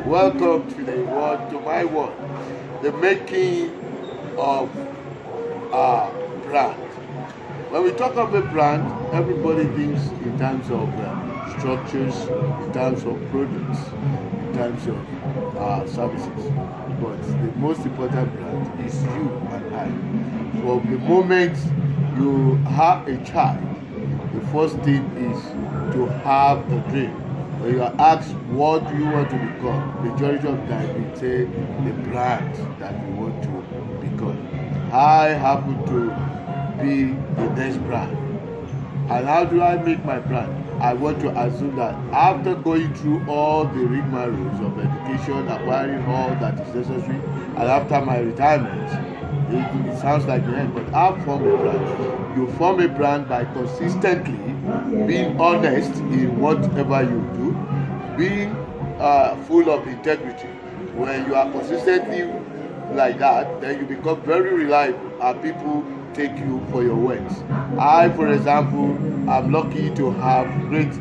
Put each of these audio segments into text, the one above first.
Welcome to the word, to my word, the making of a brand. When we talk of a brand, everybody thinks in terms of structures, in terms of products, in terms of services. But the most important brand is you and I. From the moment you have a child, the first thing is to have a dream. When you are asked what do you want to become, majority of the time we say the brand that we want to become. I happen to be the next brand. And how do I make my brand? I want to assume that after going through all the rigmaroles of education, acquiring all that is necessary, and after my retirement, it sounds like the end, but I've formed a brand. You form a brand by consistently being honest in whatever you do, being full of integrity. When you are consistently like that, then you become very reliable and people take you for your words. I, for example, am lucky to have great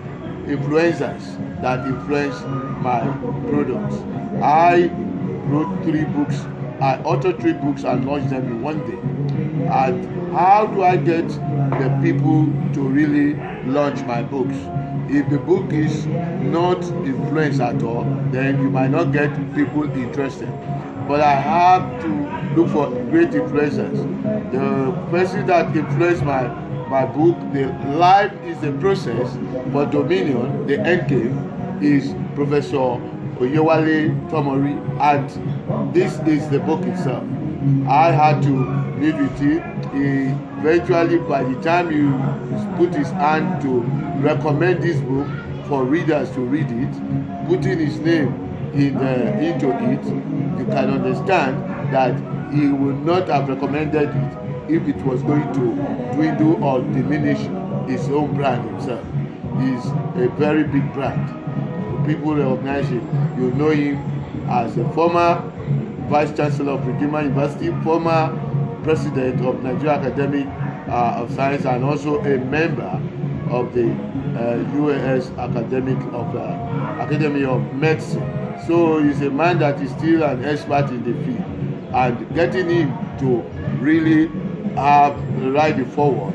influencers that influence my products. I wrote 3 books. I authored 3 books and launched them in one day. And how do I get the people to really launch my books? If the book is not influenced at all, then you might not get people interested. But I have to look for great influencers. The person that influenced my book, the life is the process, but dominion, the end game, is Professor Oyewale Tomori, and this is the book itself. I had to live with it. Eventually, by the time you put his hand to recommend this book for readers to read it, putting his name into it, you can understand that he would not have recommended it if it was going to dwindle or diminish his own brand himself. He's a very big brand. People recognize him. You know him as a former Vice Chancellor of Redeemer University, former President of Nigeria Academy of Science, and also a member of the UAS Academy of Medicine. So he's a man that is still an expert in the field, and getting him to really ride it forward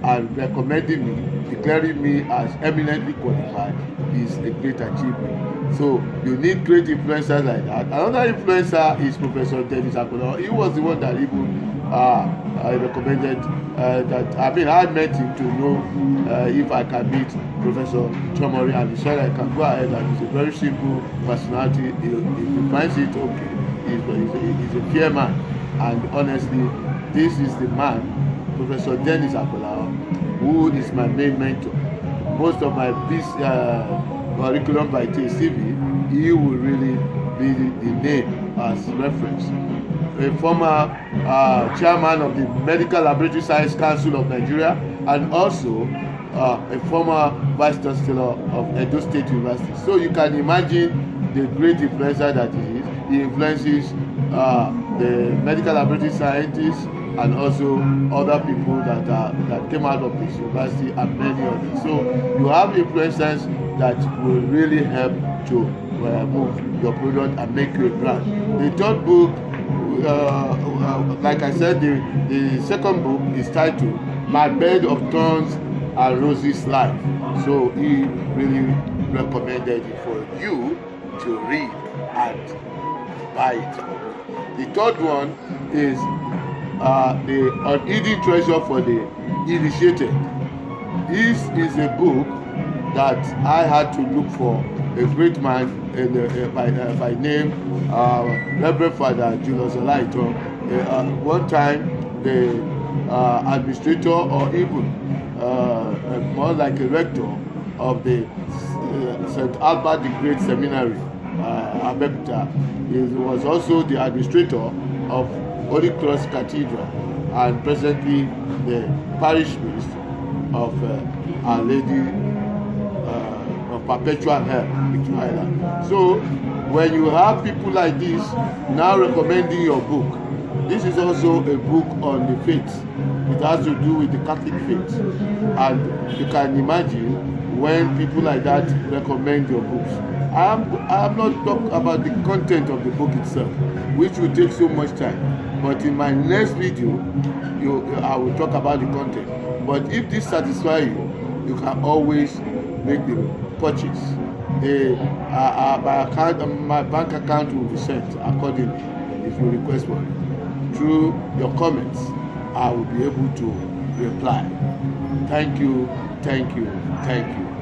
and recommending me, declaring me as eminently qualified, is a great achievement. So you need great influencers like that. Another influencer is Professor Dennis Akola. He was the one that even recommended that. I mean, I met him to know if I can meet Professor Chomori, and he said I can go ahead, and he's a very simple personality. If he finds it okay, he's a fair man, and honestly, this is the man, Professor Dennis Akola, who is my main mentor. Most of my curriculum vitae CV, he will really be the name as reference. A former chairman of the Medical Laboratory Science Council of Nigeria, and also a former vice chancellor of Edo State University. So you can imagine the great influencer that he is. He influences the medical laboratory scientists and also other people that came out of this university, and many others. So you have influencers that will really help to move your product and make you a brand. The third book, like I said, the second book is titled My Bed of Thorns and Roses Life. So he really recommended it for you to read and buy it. The third one is the Unhidden Treasure for the Initiated. This is a book that I had to look for a great man by name, Reverend Father Julius Olaito. One time, the administrator, or even more like a rector of the St. Albert the Great Seminary, Abeokuta. He was also the administrator of Holy Cross Cathedral, and presently the parish priest of Our Lady of Perpetual Help, Victoria Island. So when you have people like this now recommending your book, this is also a book on the faith. It has to do with the Catholic faith, and you can imagine when people like that recommend your books. I am not talking about the content of the book itself, which will take so much time. But in my next video, I will talk about the content. But if this satisfies you, you can always make the purchase. My bank account will be sent accordingly if you request for it. Through your comments, I will be able to reply. Thank you, thank you, thank you.